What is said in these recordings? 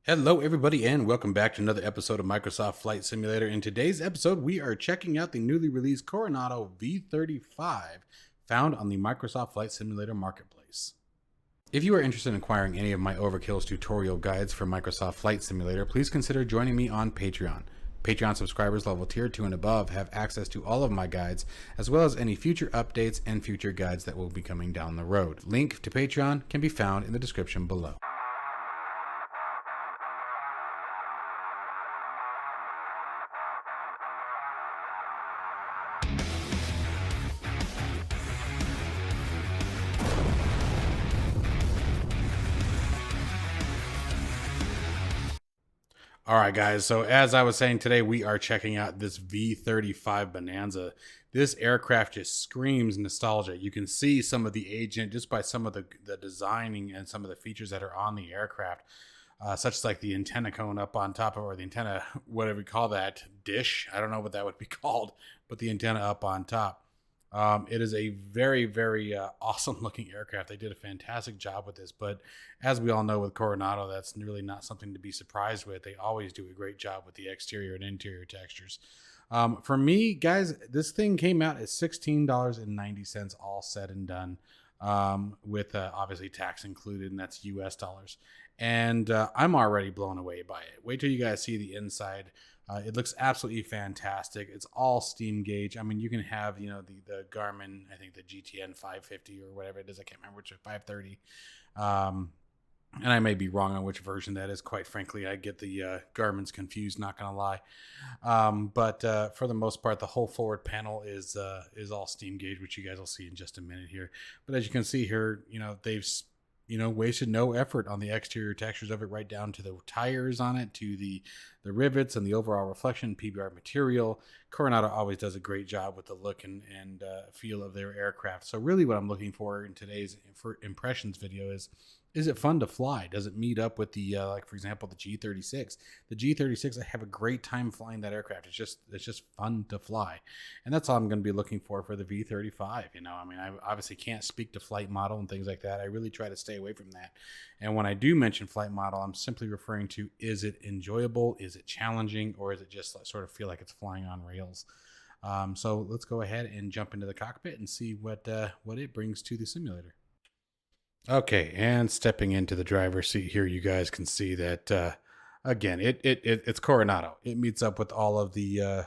Hello, everybody, and welcome back to another episode of Microsoft Flight Simulator. In today's episode, we are checking out the newly released Carenado V-35 found on the Microsoft Flight Simulator Marketplace. If you are interested in acquiring any of my Overkills tutorial guides for Microsoft Flight Simulator, please consider joining me on Patreon. Patreon subscribers level tier 2 and above have access to all of my guides, as well as any future updates and future guides that will be coming down the road. Link to Patreon can be found in the description below. All right, guys. So as I was saying today, we are checking out this V-35 Bonanza. This aircraft just screams nostalgia. You can see some of the agent just by some of the designing and some of the features that are on the aircraft, such as like the antenna cone up on top of, or the antenna, whatever we call that, dish. I don't know what that would be called, but the antenna up on top. It is a very, very awesome looking aircraft. They did a fantastic job with this, but as we all know with Carenado, that's really not something to be surprised with. They always do a great job with the exterior and interior textures. For me, guys, this thing came out at $16.90 all said and done, with obviously tax included, and that's US dollars. And I'm already blown away by it. Wait till you guys see the inside. It looks absolutely fantastic. It's all steam gauge. I mean, you can have, the Garmin, I think the GTN 550 or whatever it is. I can't remember which is 530. And I may be wrong on which version that is. Quite frankly, I get the Garmin's confused, not going to lie. But for the most part, the whole forward panel is all steam gauge, which you guys will see in just a minute here. But as you can see here, they've wasted no effort on the exterior textures of it, right down to the tires on it, to the rivets and the overall reflection, PBR material. Carenado always does a great job with the look and feel of their aircraft. So really what I'm looking for in today's impressions video is it fun to fly? Does it meet up with the, like for example, the G36? The G36, I have a great time flying that aircraft. It's just fun to fly. And that's all I'm going to be looking for the V35. I mean, I obviously can't speak to flight model and things like that. I really try to stay away from that. And when I do mention flight model, I'm simply referring to, is it enjoyable? Is it challenging? Or is it just sort of feel like it's flying on rails? So let's go ahead and jump into the cockpit and see what it brings to the simulator. Okay, and stepping into the driver's seat here, you guys can see that again, it's Carenado. It meets up with all of the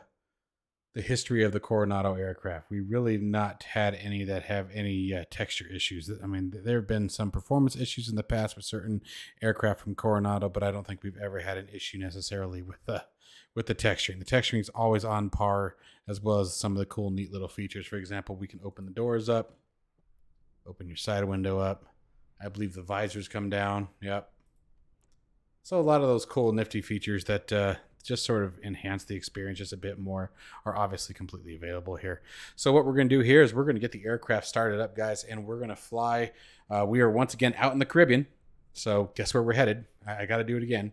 history of the Carenado aircraft. We really not had any that have any texture issues. I mean, there have been some performance issues in the past with certain aircraft from Carenado, but I don't think we've ever had an issue necessarily with the texturing. The texturing is always on par, as well as some of the cool, neat little features. For example, we can open the doors up, open your side window up. I believe the visors come down. Yep. So a lot of those cool, nifty features that just sort of enhance the experience just a bit more are obviously completely available here. So what we're going to do here is we're going to get the aircraft started up, guys, and we're going to fly. We are once again out in the Caribbean. So guess where we're headed? I got to do it again.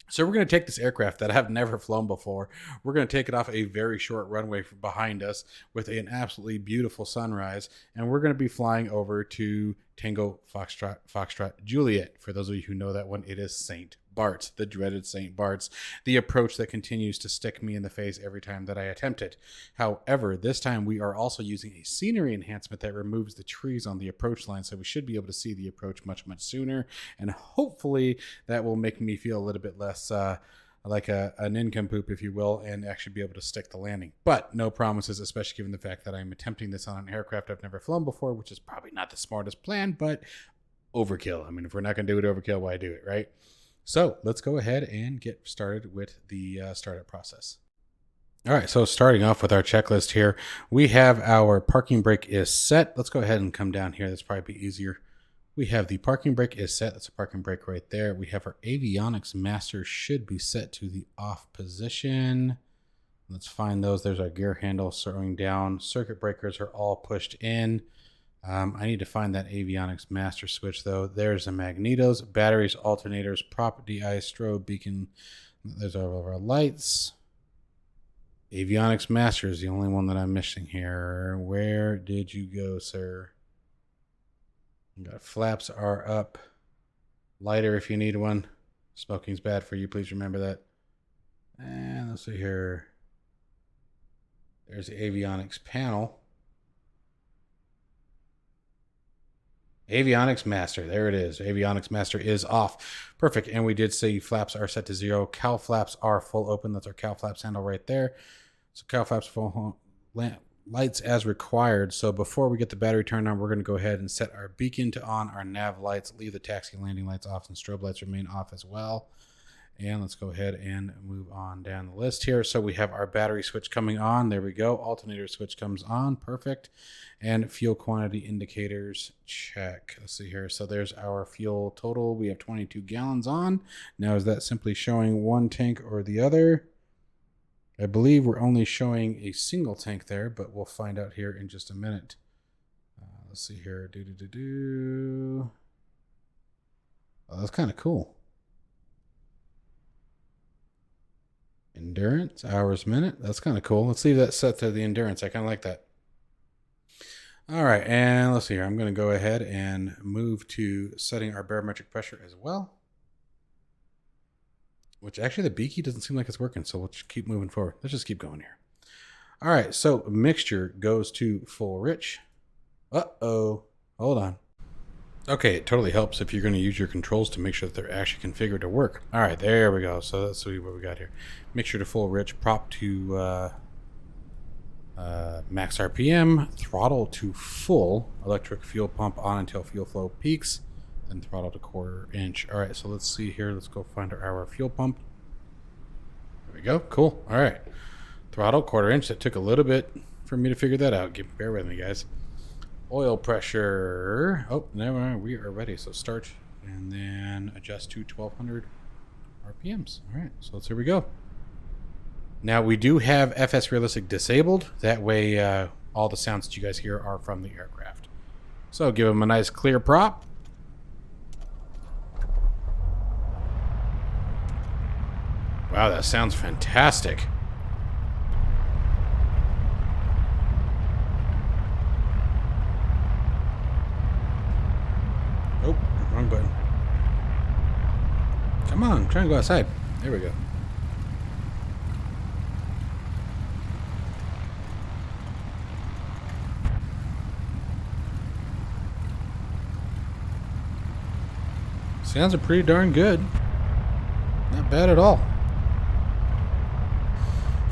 So we're going to take this aircraft that I've never flown before. We're going to take it off a very short runway behind us with an absolutely beautiful sunrise. And we're going to be flying over to Tango Foxtrot Juliet. For those of you who know that one, it is St. Barts, the dreaded St. Barts, the approach that continues to stick me in the face every time that I attempt it. However, this time we are also using a scenery enhancement that removes the trees on the approach line, so we should be able to see the approach much, much sooner, and hopefully that will make me feel a little bit less like a nincompoop, if you will, and actually be able to stick the landing. But no promises, especially given the fact that I'm attempting this on an aircraft I've never flown before, which is probably not the smartest plan, but overkill. I mean, if we're not going to do it overkill, why do it, right? So let's go ahead and get started with the startup process. All right, so starting off with our checklist here, we have our parking brake is set. Let's go ahead and come down here. That's probably easier. We have the parking brake is set. That's a parking brake right there. We have our avionics master should be set to the off position. Let's find those. There's our gear handle slowing down. Circuit breakers are all pushed in. I need to find that avionics master switch though. There's the magnetos, batteries, alternators, prop DI, strobe, beacon. There's all of our lights. Avionics master is the only one that I'm missing here. Where did you go, sir? Got flaps are up. Lighter if you need one. Smoking's bad for you. Please remember that. And let's see here. There's the avionics panel. Avionics master. There it is. Avionics master is off. Perfect. And we did say flaps are set to 0. Cowl flaps are full open. That's our cowl flaps handle right there. So cowl flaps full lights as required. So before we get the battery turned on, we're going to go ahead and set our beacon to on, our nav lights, leave the taxi and landing lights off, and strobe lights remain off as well. And let's go ahead and move on down the list here. So we have our battery switch coming on. There we go. Alternator switch comes on. Perfect. And fuel quantity indicators, check. Let's see here. So there's our fuel total. We have 22 gallons on. Now, is that simply showing one tank or the other? I believe we're only showing a single tank there, but we'll find out here in just a minute. Let's see here. Oh, that's kind of cool. Endurance, hours, minute. That's kind of cool. Let's leave that set to the endurance. I kind of like that. All right, and let's see here. I'm going to go ahead and move to setting our barometric pressure as well. Which actually the beaky doesn't seem like it's working, so we'll just keep moving forward. Let's just keep going here. All right, so mixture goes to full rich. Uh-oh, hold on. Okay, it totally helps if you're going to use your controls to make sure that they're actually configured to work. All right, there we go. So let's see what we got here. Mixture to full rich, prop to max RPM, throttle to full, electric fuel pump on until fuel flow peaks, then throttle to 1/4 inch. All right, so let's see here. Let's go find our fuel pump. There we go. Cool. All right. Throttle, 1/4 inch. That took a little bit for me to figure that out. Bear with me, guys. Oil pressure. Oh, never mind. We are ready. So start and then adjust to 1200 RPMs. All right. So here we go. Now we do have FS Realistic disabled. That way all the sounds that you guys hear are from the aircraft. So give them a nice clear prop. Wow, that sounds fantastic. Oh, wrong button. Come on, I'm trying to go outside. There we go. Sounds are pretty darn good. Not bad at all.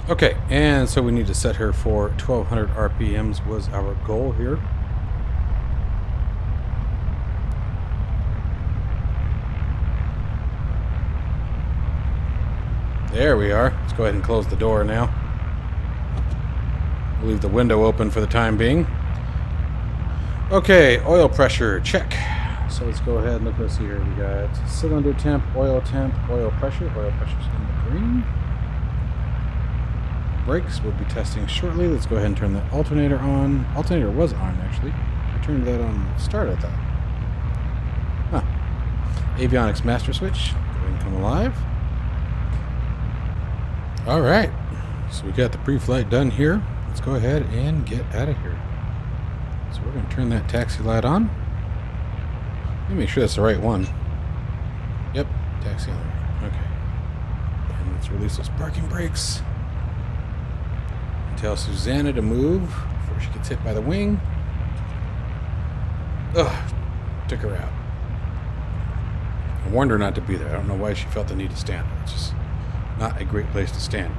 Okay, and so we need to set her for 1200 RPMs was our goal here. There we are. Let's go ahead and close the door now. We'll leave the window open for the time being. Okay, oil pressure, check. So let's go ahead and look. Let's see here. We got cylinder temp, oil pressure. Oil pressure's in the green. Brakes we'll be testing shortly. Let's go ahead and turn the alternator on. Alternator was on, actually. I turned that on start, I thought. Huh. Avionics master switch. Go ahead and come alive. All right. So we got the pre-flight done here. Let's go ahead and get out of here. So we're going to turn that taxi light on. Let me make sure that's the right one. Yep, taxi light. Okay. And let's release those parking brakes. Tell Susanna to move before she gets hit by the wing. Ugh, took her out. I warned her not to be there. I don't know why she felt the need to stand. It's just not a great place to stand.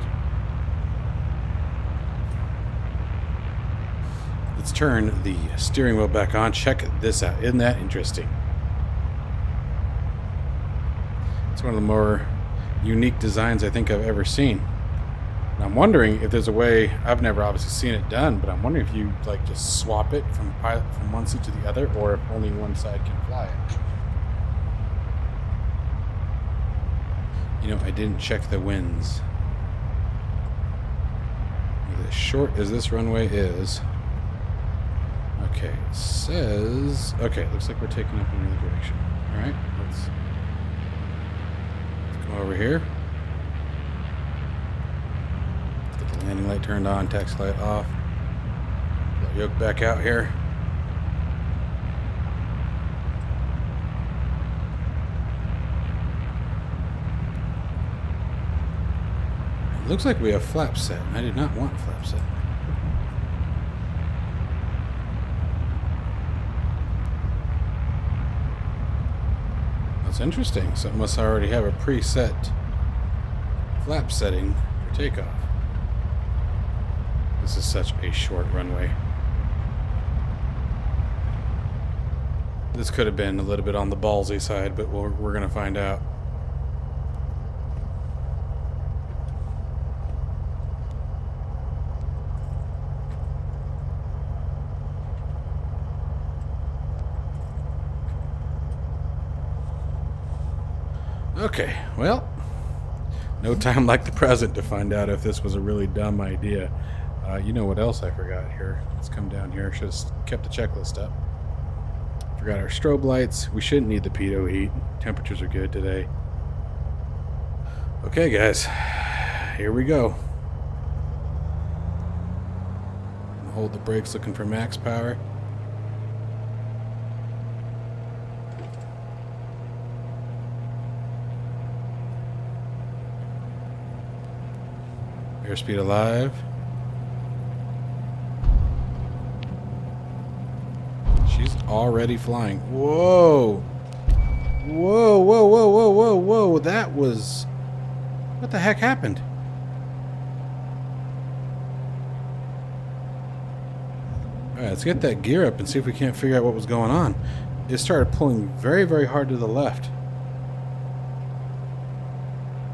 Let's turn the steering wheel back on. Check this out. Isn't that interesting? It's one of the more unique designs I think I've ever seen. And I'm wondering if there's a way, I've never obviously seen it done, but I'm wondering if you like just swap it from one seat to the other, or if only one side can fly it. You know, I didn't check the winds. As short as this runway is. Okay, it says, okay, looks like we're taking up in another direction. All right, let's come over here. Let's get the landing light turned on, taxi light off. Pull the yoke back out here. Looks like we have flap set. I did not want flap set. That's interesting. So it must already have a preset flap setting for takeoff. This is such a short runway. This could have been a little bit on the ballsy side, but we're going to find out. Okay, well, no time like the present to find out if this was a really dumb idea. You know what else I forgot here? Let's come down here. Should have kept the checklist up. Forgot our strobe lights. We shouldn't need the pitot heat. Temperatures are good today. Okay, guys. Here we go. Hold the brakes, looking for max power. Airspeed alive. She's already flying. Whoa! Whoa, whoa, whoa, whoa, whoa, whoa. That was... What the heck happened? Alright, let's get that gear up and see if we can't figure out what was going on. It started pulling very, very hard to the left.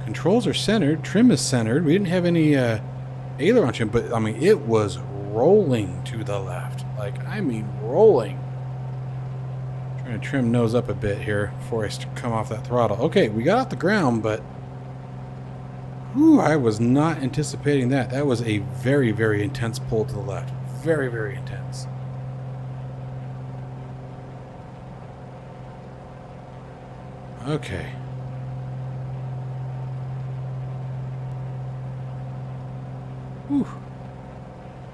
Controls are centered. Trim is centered. We didn't have any aileron trim, but I mean, it was rolling to the left. Like, I mean, rolling. Trying to trim nose up a bit here before I come off that throttle. Okay, we got off the ground, but whew, I was not anticipating that. That was a very, very intense pull to the left. Very, very intense. Okay. Whew.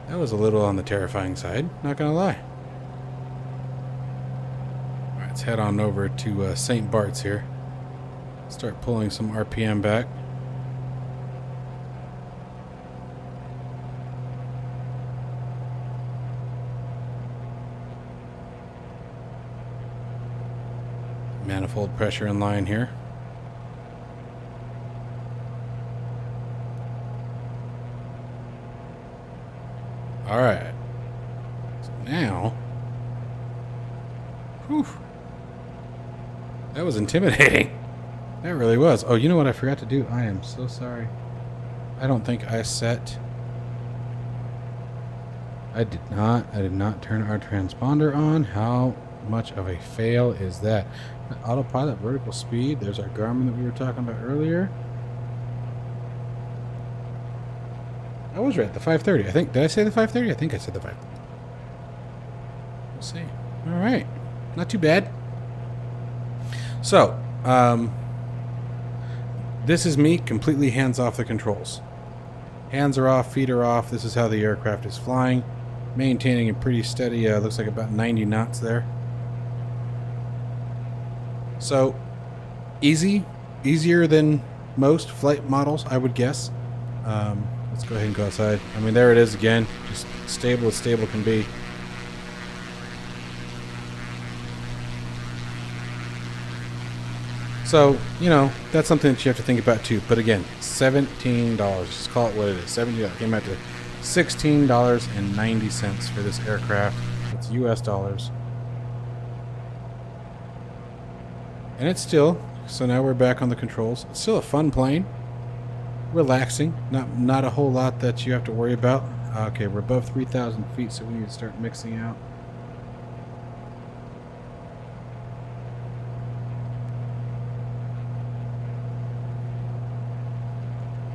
That was a little on the terrifying side, not gonna lie. Alright, let's head on over to St. Barts here. Start pulling some RPM back. Manifold pressure in line here. Alright. So now... Whew. That was intimidating. That really was. Oh, you know what I forgot to do? I am so sorry. I don't think I set... I did not turn our transponder on. How much of a fail is that? Autopilot vertical speed. There's our Garmin that we were talking about earlier. I was right, the 530. I think, did I say the 530? I think I said the 530. We'll see. All right. Not too bad. So, this is me completely hands off the controls. Hands are off, feet are off. This is how the aircraft is flying. Maintaining a pretty steady, looks like about 90 knots there. So, easier than most flight models, I would guess. Let's go ahead and go outside. I mean, there it is again. Just stable as stable can be. So, you know, that's something that you have to think about too. But again, $17. Just call it what it is. $17. Came out to $16.90 for this aircraft. It's US dollars. And it's still, so now we're back on the controls. It's still a fun plane. Relaxing. Not a whole lot that you have to worry about. Okay, we're above 3,000 feet, so we need to start mixing out.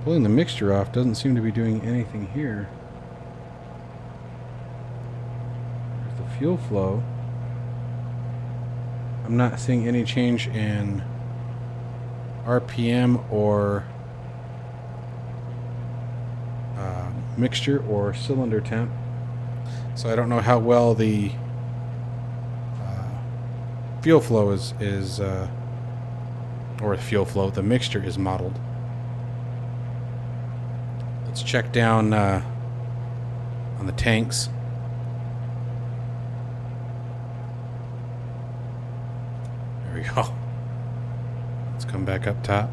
Pulling the mixture off doesn't seem to be doing anything here. There's the fuel flow. I'm not seeing any change in RPM or mixture or cylinder temp. So I don't know how well the fuel flow is or fuel flow, the mixture is modeled. Let's check down on the tanks. There we go. Let's come back up top.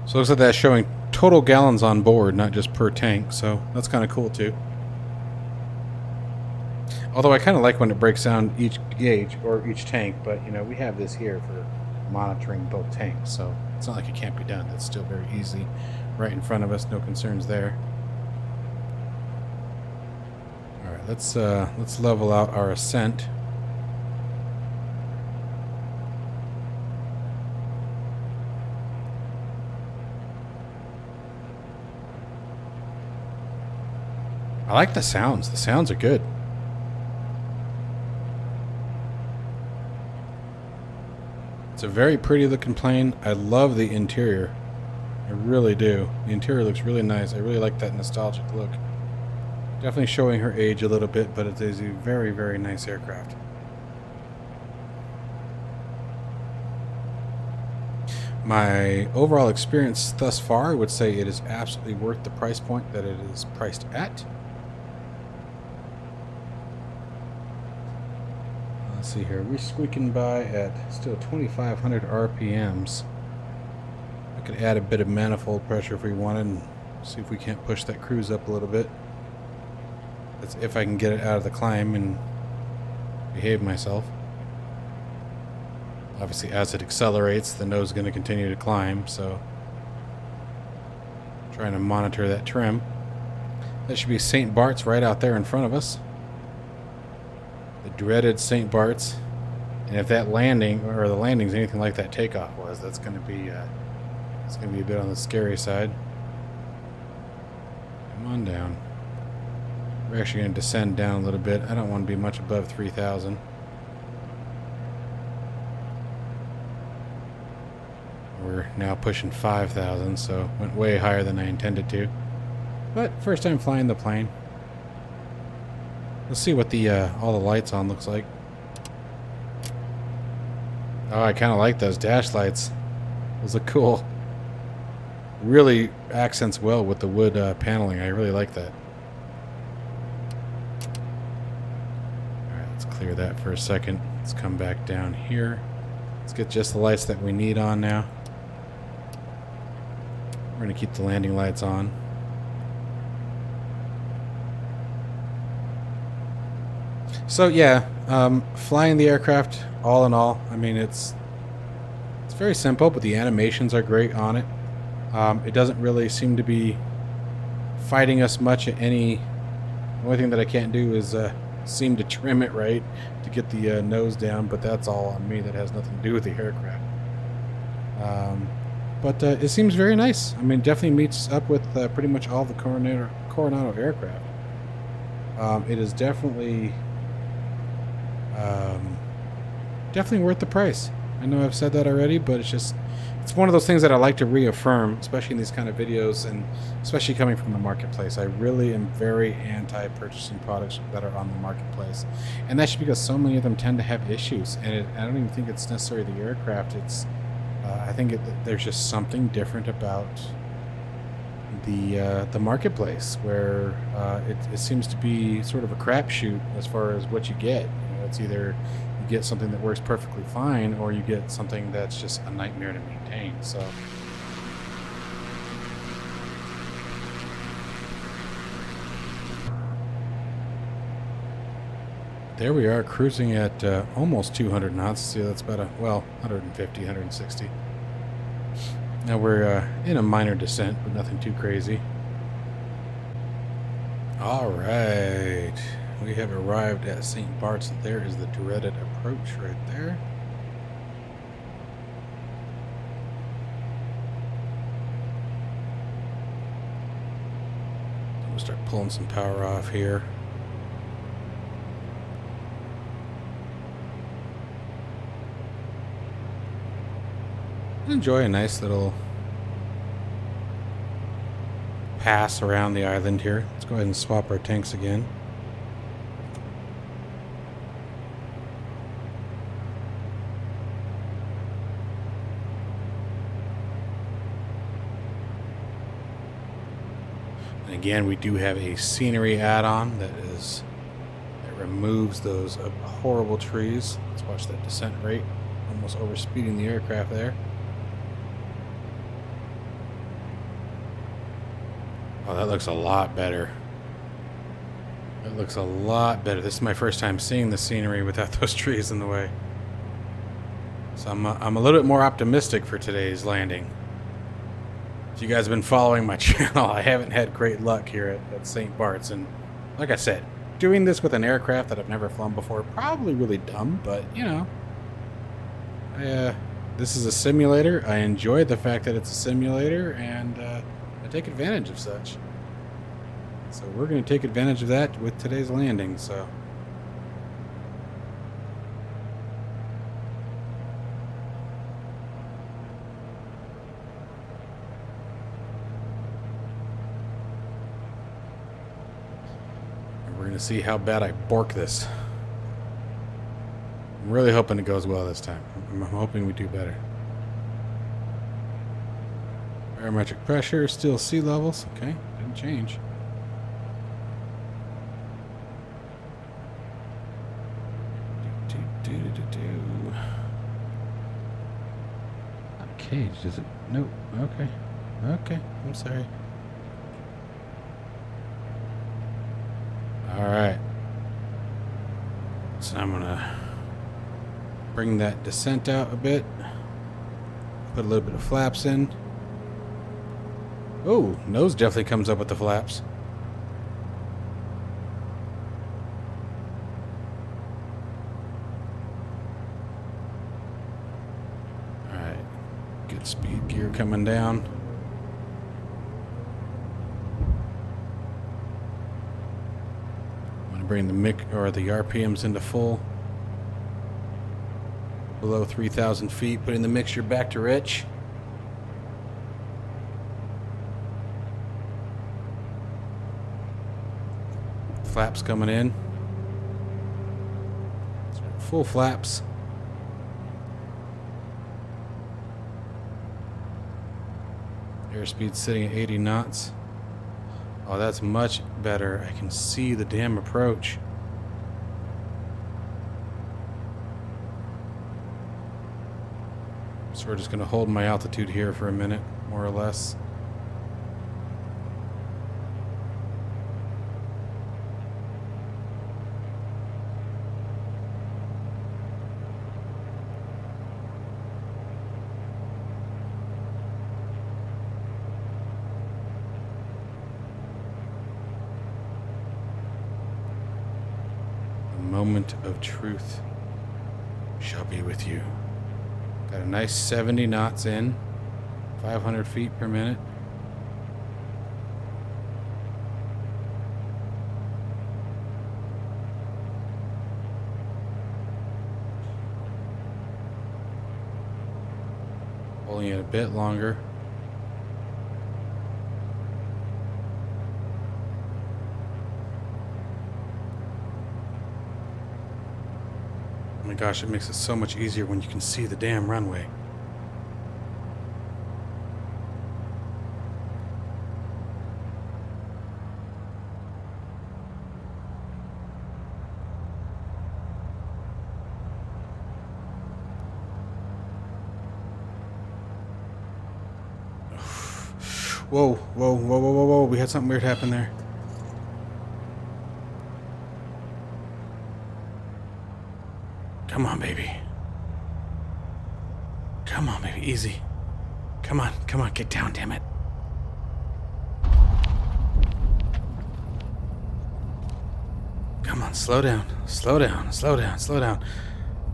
So it looks like that's showing total gallons on board, not just per tank, so that's kind of cool too. Although I kind of like when it breaks down each gauge or each tank, but you know, we have this here for monitoring both tanks, so it's not like it can't be done. It's still very easy right in front of us, no concerns there. All right, let's level out our ascent. I like the sounds. The sounds are good. It's a very pretty looking plane. I love the interior. I really do. The interior looks really nice. I really like that nostalgic look. Definitely showing her age a little bit, but it is a very, very nice aircraft. My overall experience thus far, I would say it is absolutely worth the price point that it is priced at. Let's see here. We're squeaking by at still 2,500 RPMs. I could add a bit of manifold pressure if we wanted and see if we can't push that cruise up a little bit. That's if I can get it out of the climb and behave myself. Obviously, as it accelerates, the nose is going to continue to climb, so trying to monitor that trim. That should be St. Barts right out there in front of us. The dreaded St. Barts. And if that landing, or the landing's anything like that takeoff was, that's going to be it's going to be a bit on the scary side. Come on down. We're actually going to descend down a little bit. I don't want to be much above 3,000. We're now pushing 5,000, so went way higher than I intended to. But first time flying the plane. Let's see what the all the lights on looks like. Oh, I kind of like those dash lights. Those look cool. Really accents well with the wood paneling. I really like that. Alright, let's clear that for a second. Let's come back down here. Let's get just the lights that we need on now. We're going to keep the landing lights on. So yeah, flying the aircraft, all in all, I mean, it's very simple, but the animations are great on it. It doesn't really seem to be fighting us much at any. The only thing that I can't do is seem to trim it right to get the nose down, but that's all on me. That has nothing to do with the aircraft. But it seems very nice. I mean, definitely meets up with pretty much all the Carenado aircraft. It is definitely definitely worth the price. I know I've said that already, but it's one of those things that I like to reaffirm, especially in these kind of videos, and especially coming from the marketplace. I really am very anti-purchasing products that are on the marketplace, and that's because so many of them tend to have issues. And I don't even think it's necessarily the aircraft. It's I think there's just something different about the marketplace where it seems to be sort of a crapshoot as far as what you get. You know, it's either you get something that works perfectly fine, or you get something that's just a nightmare to maintain. So there we are, cruising at almost 200 knots. See, that's about 150, 160. Now we're in a minor descent, but nothing too crazy. All right, we have arrived at St. Barts. There is the dreaded approach right there. I'm gonna start pulling some power off here. Enjoy a nice little pass around the island here. Let's go ahead and swap our tanks again. And again, we do have a scenery add-on that removes those horrible trees. Let's watch that descent rate. Almost overspeeding the aircraft there. Oh, that looks a lot better. That looks a lot better. This is my first time seeing the scenery without those trees in the way. So I'm a little bit more optimistic for today's landing. If you guys have been following my channel, I haven't had great luck here at St. Barts. And like I said, doing this with an aircraft that I've never flown before, probably really dumb, but you know. This is a simulator. I enjoy the fact that it's a simulator, and I take advantage of such. So we're going to take advantage of that with today's landing. So and we're going to see how bad I bork this. I'm really hoping it goes well this time. I'm hoping we do better. Barometric pressure, still sea levels. Okay, didn't change. Not caged, is it? Nope. Okay. Okay, I'm sorry. Alright. So I'm gonna bring that descent out a bit. Put a little bit of flaps in. Oh, nose definitely comes up with the flaps. Alright. Good speed gear coming down. I'm gonna bring the the RPMs into full. Below 3,000 feet, putting the mixture back to rich. Flaps coming in. Full flaps. Airspeed sitting at 80 knots. Oh, that's much better. I can see the damn approach. So we're just going to hold my altitude here for a minute, more or less. The moment of truth shall be with you. Got a nice 70 knots in, 500 feet per minute. Holding it a bit longer. Oh my gosh, it makes it so much easier when you can see the damn runway. Whoa, whoa, whoa, whoa, whoa, whoa. We had something weird happen there. Come on, baby. Come on, baby. Easy. Come on, get down, damn it. Come on, slow down. Slow down, slow down, slow down.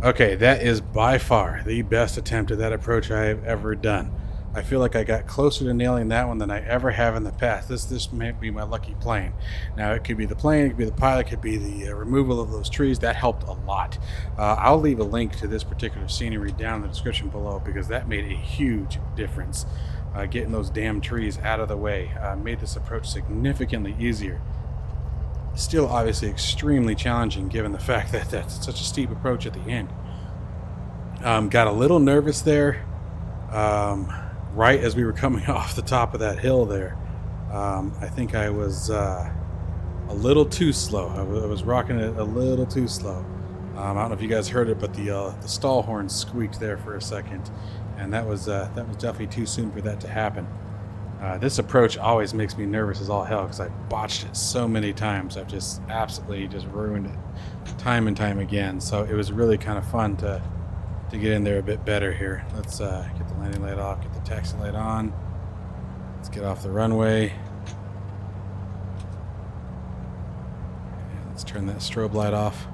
Okay, that is by far the best attempt at that approach I have ever done. I feel like I got closer to nailing that one than I ever have in the past. This may be my lucky plane. Now, it could be the plane, it could be the pilot, it could be the removal of those trees. That helped a lot. I'll leave a link to this particular scenery down in the description below because that made a huge difference. Getting those damn trees out of the way made this approach significantly easier. Still obviously extremely challenging given the fact that that's such a steep approach at the end. Got a little nervous there. Right as we were coming off the top of that hill there. I think I was a little too slow. I was rocking it a little too slow. I don't know if you guys heard it, but the stall horn squeaked there for a second, and that was definitely too soon for that to happen. This approach always makes me nervous as all hell because I've botched it so many times. I've just absolutely just ruined it time and time again. So it was really kind of fun to get in there a bit better here. Let's get the landing light off, get the taxi light on. Let's get off the runway. And let's turn that strobe light off.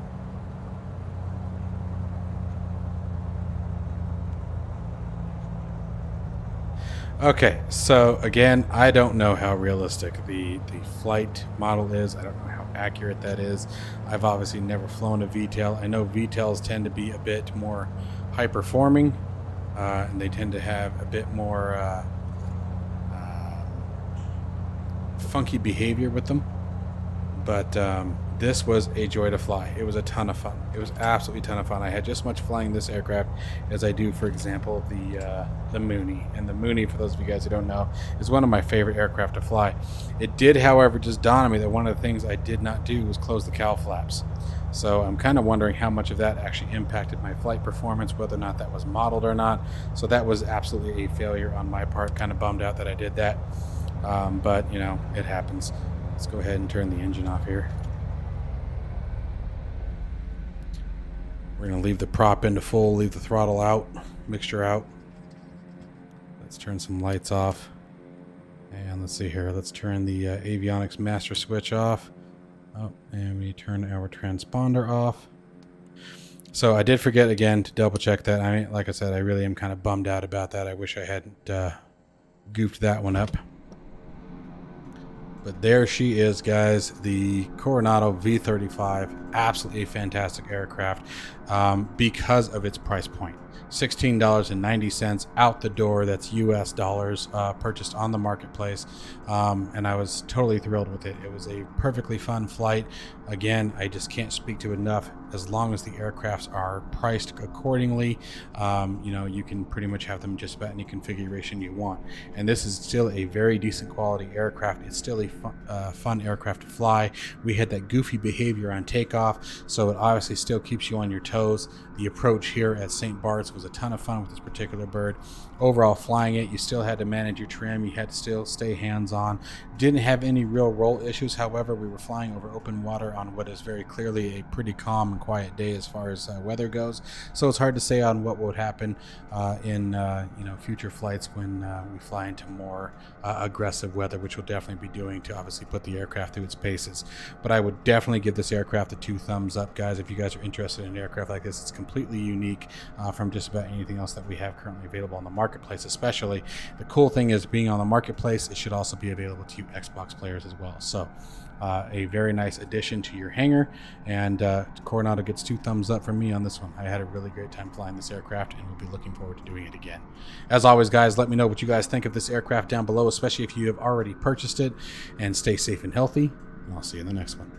Okay, so again, I don't know how realistic the flight model is. I don't know how accurate that is. I've obviously never flown a VTOL. I know VTOLs tend to be a bit more high performing, and they tend to have a bit more funky behavior with them. But this was a joy to fly. It was a ton of fun. It was absolutely a ton of fun. I had just as much flying this aircraft as I do, for example, the Mooney. And the Mooney, for those of you guys who don't know, is one of my favorite aircraft to fly. It did, however, just dawn on me that one of the things I did not do was close the cowl flaps. So I'm kind of wondering how much of that actually impacted my flight performance, whether or not that was modeled or not. So that was absolutely a failure on my part. Kind of bummed out that I did that. But, you know, it happens. Let's go ahead and turn the engine off here. We're going to leave the prop into full, leave the throttle out, mixture out. Let's turn some lights off. And let's see here. Let's turn the avionics master switch off. Oh, and we turn our transponder off. So I did forget again to double check that. I mean, like I said, I really am kind of bummed out about that. I wish I hadn't goofed that one up. But there she is, guys, the Carenado V-35, absolutely fantastic aircraft because of its price point. $16.90 out the door. That's US dollars, purchased on the marketplace. And I was totally thrilled with it. It was a perfectly fun flight. Again, I just can't speak to it enough. As long as the aircrafts are priced accordingly, you know, you can pretty much have them just about any configuration you want. And this is still a very decent quality aircraft. It's still a fun aircraft to fly. We had that goofy behavior on takeoff, so it obviously still keeps you on your toes. The approach here at St. Barts was a ton of fun with this particular bird. Overall, flying it, you still had to manage your trim. You had to still stay hands-on. Didn't have any real roll issues. However, we were flying over open water on what is very clearly a pretty calm and quiet day as far as weather goes. So it's hard to say on what would happen in you know, future flights when we fly into more aggressive weather, which we'll definitely be doing to obviously put the aircraft through its paces. But I would definitely give this aircraft a 2 thumbs up, guys. If you guys are interested in an aircraft like this, it's completely unique from just about anything else that we have currently available on the marketplace. Especially the cool thing is, being on the marketplace, it should also be available to you Xbox players as well. So a very nice addition to your hangar, and Carenado gets 2 thumbs up from me on this one. I had a really great time flying this aircraft, and we'll be looking forward to doing it again. As always, guys, let me know what you guys think of this aircraft down below, especially if you have already purchased it, and stay safe and healthy, and I'll see you in the next one.